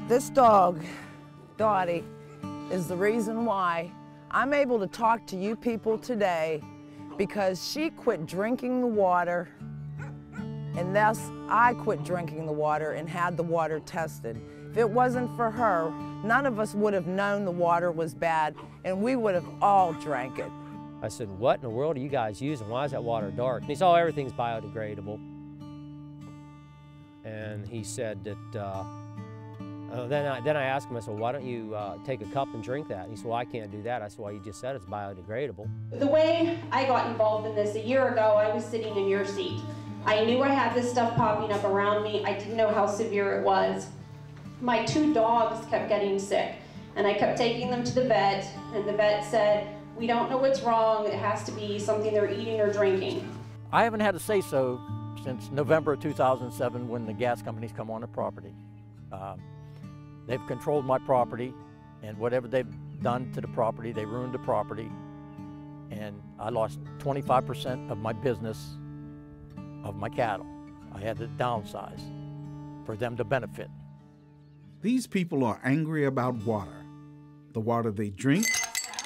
This dog, Dottie, is the reason why I'm able to talk to you people today, because she quit drinking the water, and thus I quit drinking the water and had the water tested. If it wasn't for her, none of us would have known the water was bad, and we would have all drank it. I said, what in the world are you guys using? Why is that water dark? And he said, oh, everything's biodegradable. And he said that, then I asked him, I said, why don't you take a cup and drink that? And he said, well, I can't do that. I said, well, you just said it's biodegradable. The way I got involved in this a year ago, I was sitting in your seat. I knew I had this stuff popping up around me. I didn't know how severe it was. My 2 dogs kept getting sick, and I kept taking them to the vet, and the vet said, we don't know what's wrong. It has to be something they're eating or drinking. I haven't had a say-so since November of 2007 when the gas companies come on the property. They've controlled my property, and whatever they've done to the property, they ruined the property, and I lost 25% of my business, of my cattle. I had to downsize for them to benefit. These people are angry about water. The water they drink,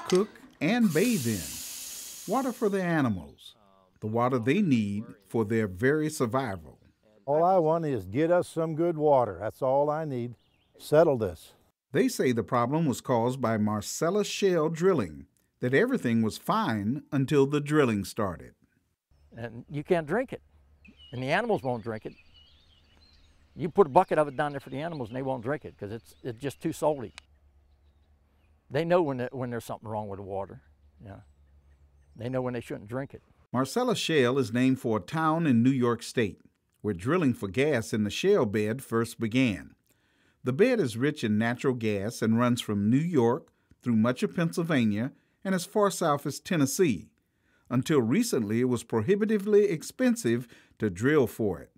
cook, and bathe in. Water for their animals. The water they need for their very survival. All I want is get us some good water. That's all I need. Settle this. They say the problem was caused by Marcellus Shale drilling, that everything was fine until the drilling started. And you can't drink it, and the animals won't drink it. You put a bucket of it down there for the animals and they won't drink it because it's just too salty. They know when there's something wrong with the water. Yeah. They know when they shouldn't drink it. Marcellus Shale is named for a town in New York State, where drilling for gas in the shale bed first began. The bed is rich in natural gas and runs from New York through much of Pennsylvania and as far south as Tennessee. Until recently, it was prohibitively expensive to drill for it.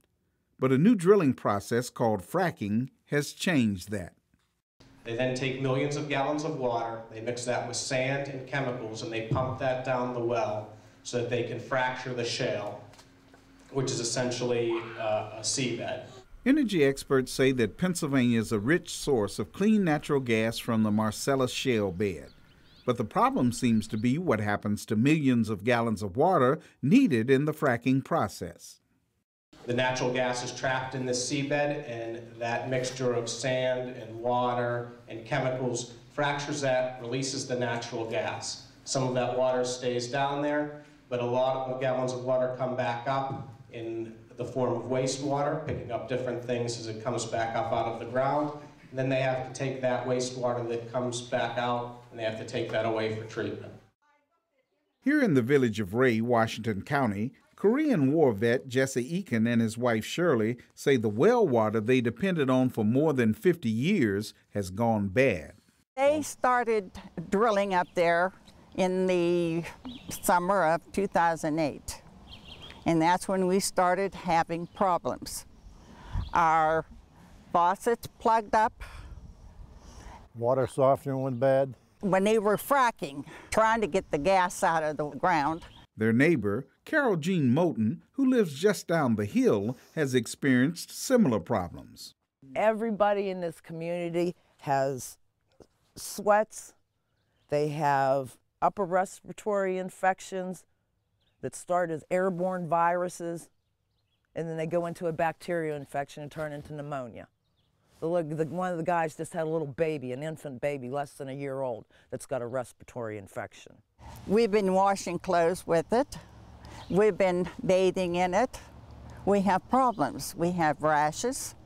But a new drilling process called fracking has changed that. They then take millions of gallons of water, they mix that with sand and chemicals, and they pump that down the well so that they can fracture the shale, which is essentially a seabed. Energy experts say that Pennsylvania is a rich source of clean natural gas from the Marcellus Shale bed. But the problem seems to be what happens to millions of gallons of water needed in the fracking process. The natural gas is trapped in this seabed, and that mixture of sand and water and chemicals fractures that, releases the natural gas. Some of that water stays down there, but a lot of gallons of water come back up in the form of wastewater, picking up different things as it comes back up out of the ground. And then they have to take that wastewater that comes back out, and they have to take that away for treatment. Here in the village of Ray, Washington County, Korean War vet Jesse Eakin and his wife Shirley say the well water they depended on for more than 50 years has gone bad. They started drilling up there in the summer of 2008. And that's when we started having problems. Our faucets plugged up. Water softener went bad. When they were fracking, trying to get the gas out of the ground. Their neighbor, Carol Jean Moten, who lives just down the hill, has experienced similar problems. Everybody in this community has sweats. They have upper respiratory infections that start as airborne viruses, and then they go into a bacterial infection and turn into pneumonia. One of the guys just had a little baby, an infant baby, less than a year old, that's got a respiratory infection. We've been washing clothes with it. We've been bathing in it. We have problems. We have rashes.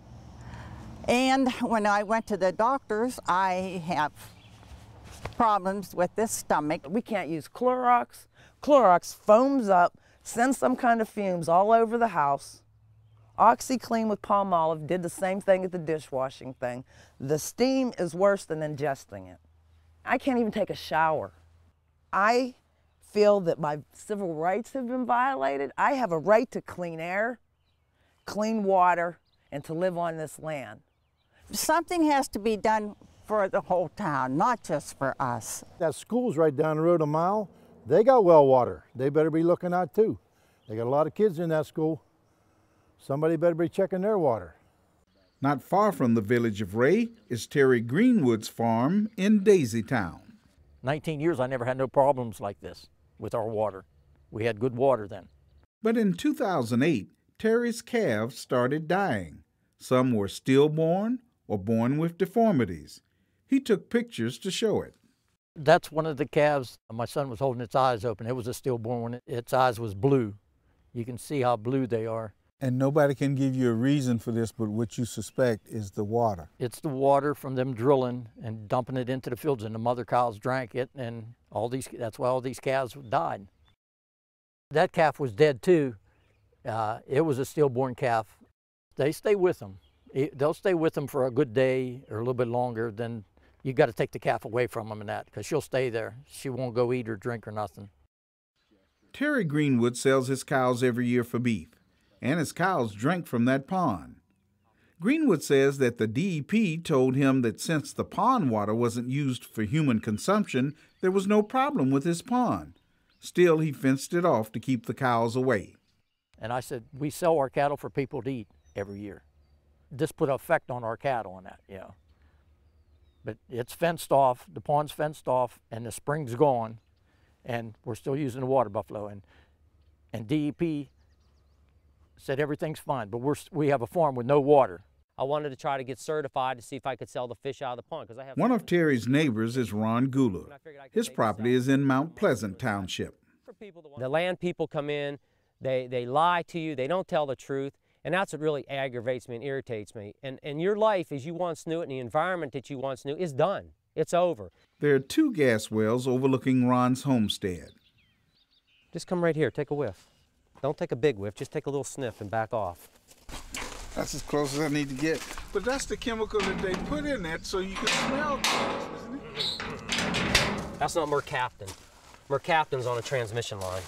And when I went to the doctors, I have problems with this stomach. We can't use Clorox. Clorox foams up, sends some kind of fumes all over the house. OxyClean with Palmolive did the same thing at the dishwashing thing. The steam is worse than ingesting it. I can't even take a shower. I feel that my civil rights have been violated. I have a right to clean air, clean water, and to live on this land. Something has to be done for the whole town, not just for us. That school's right down the road a mile. They got well water. They better be looking out too. They got a lot of kids in that school. Somebody better be checking their water. Not far from the village of Ray is Terry Greenwood's farm in Daisytown. 19 years I never had no problems like this with our water. We had good water then. But in 2008, Terry's calves started dying. Some were stillborn or born with deformities. He took pictures to show it. That's one of the calves. My son was holding its eyes open. It was a stillborn one. Its eyes was blue. You can see how blue they are. And nobody can give you a reason for this, but what you suspect is the water. It's the water from them drilling and dumping it into the fields, and the mother cows drank it, and that's why all these calves died. That calf was dead too. It was a stillborn calf. They stay with them. They'll stay with them for a good day or a little bit longer. Then you got to take the calf away from them and that, because she'll stay there. She won't go eat or drink or nothing. Terry Greenwood sells his cows every year for beef, and his cows drank from that pond. Greenwood says that the DEP told him that since the pond water wasn't used for human consumption, there was no problem with his pond. Still, he fenced it off to keep the cows away. And I said, we sell our cattle for people to eat every year. This put an effect on our cattle and that, you know. But it's fenced off, the pond's fenced off, and the spring's gone, and we're still using the water buffalo. And DEP said everything's fine, but we have a farm with no water. I wanted to try to get certified to see if I could sell the fish out of the pond. One of Terry's neighbors is Ron Gula. His property is in Mount Pleasant Township. The land people come in, they lie to you, they don't tell the truth, and that's what really aggravates me and irritates me. And your life as you once knew it and the environment that you once knew is done. It's over. There are 2 gas wells overlooking Ron's homestead. Just come right here, take a whiff. Don't take a big whiff, just take a little sniff and back off. That's as close as I need to get. But that's the chemical that they put in that so you can smell things, isn't it? That's not mercaptan. Mercaptan's on a transmission line.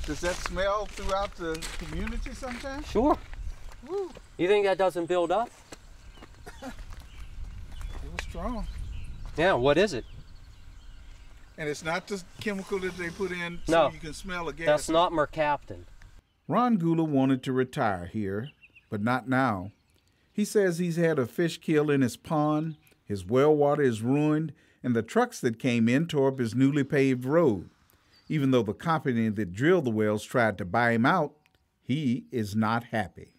Does that smell throughout the community sometimes? Sure. Woo. You think that doesn't build up? It was strong. Yeah, what is it? And it's not the chemical that they put in No, so you can smell a gas. That's not mercaptan. Ron Gula wanted to retire here, but not now. He says he's had a fish kill in his pond, his well water is ruined, and the trucks that came in tore up his newly paved road. Even though the company that drilled the wells tried to buy him out, he is not happy.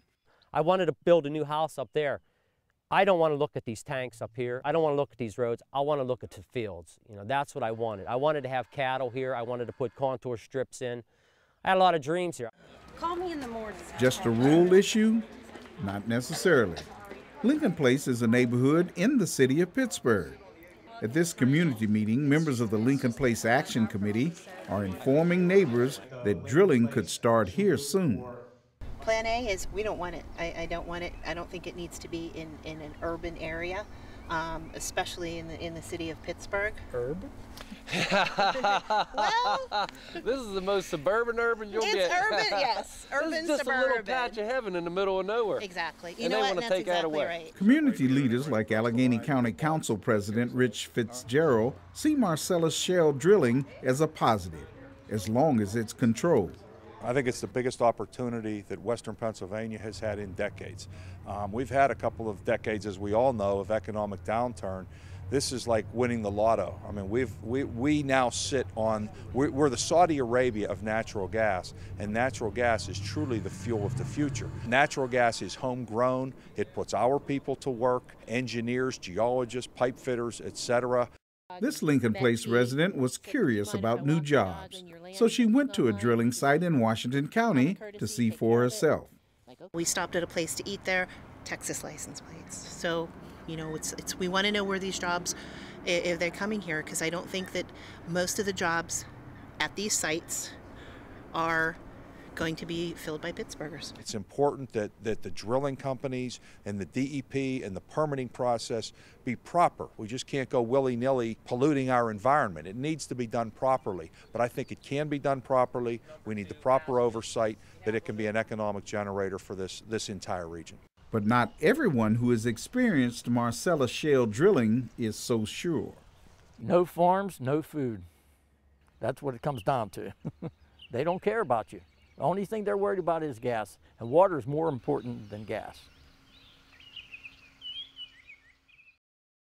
I wanted to build a new house up there. I don't want to look at these tanks up here. I don't want to look at these roads. I want to look at the fields. You know, that's what I wanted. I wanted to have cattle here. I wanted to put contour strips in. I had a lot of dreams here. Call me in the morning. Just a rural issue? Not necessarily. Lincoln Place is a neighborhood in the city of Pittsburgh. At this community meeting, members of the Lincoln Place Action Committee are informing neighbors that drilling could start here soon. Plan A is we don't want it. I don't want it. I don't think it needs to be in an urban area, especially in the city of Pittsburgh. Urban? Well, this is the most suburban urban you'll get. It's urban, yes. Urban, this is just suburban. a little patch of heaven in the middle of nowhere. Exactly. You know what? That's take that away. Right. Community leaders like Allegheny County Council President Rich Fitzgerald see Marcellus Shale drilling as a positive, as long as it's controlled. I think it's the biggest opportunity that Western Pennsylvania has had in decades. We've had a couple of decades, as we all know, of economic downturn. This is like winning the lotto. I mean, we now sit on, we're the Saudi Arabia of natural gas, and natural gas is truly the fuel of the future. Natural gas is homegrown. It puts our people to work, engineers, geologists, pipe fitters, etc. This Lincoln Place resident was curious about new jobs, so she went to a drilling site in Washington County to see for herself. We stopped at a place to eat there, Texas license plates. So, you know, we want to know where these jobs, if they're coming here, because I don't think that most of the jobs at these sites are going to be filled by Pittsburghers. It's important that the drilling companies and the DEP and the permitting process be proper. We just can't go willy-nilly polluting our environment. It needs to be done properly, but I think it can be done properly. We need the proper oversight that it can be an economic generator for this entire region. But not everyone who has experienced Marcellus Shale drilling is so sure. No farms, no food. That's what it comes down to. They don't care about you. The only thing they're worried about is gas, and water is more important than gas.